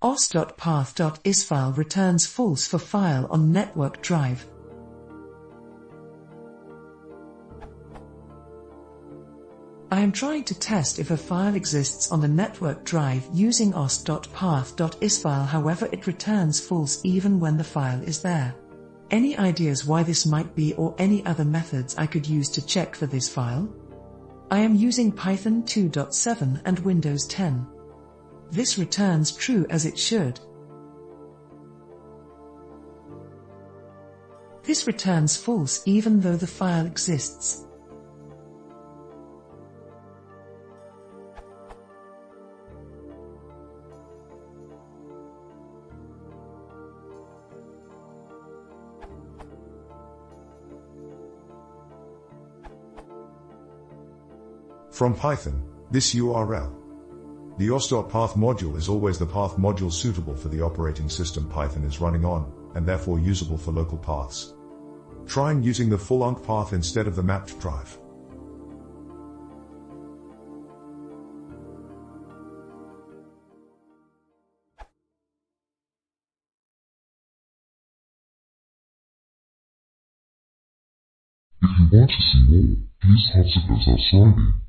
os.path.isfile returns false for file on network drive. I am trying to test if a file exists on the network drive using os.path.isfile, however it returns false even when the file is there. Any ideas why this might be, or any other methods I could use to check for this file? I am using Python 2.7 and Windows 10. This returns true as it should. This returns false even though the file exists. From Python, this URL. The os.path module is always the path module suitable for the operating system Python is running on, and therefore usable for local paths. Trying using the full ONC path instead of the mapped drive. If you want to see more, please contact us at Friday.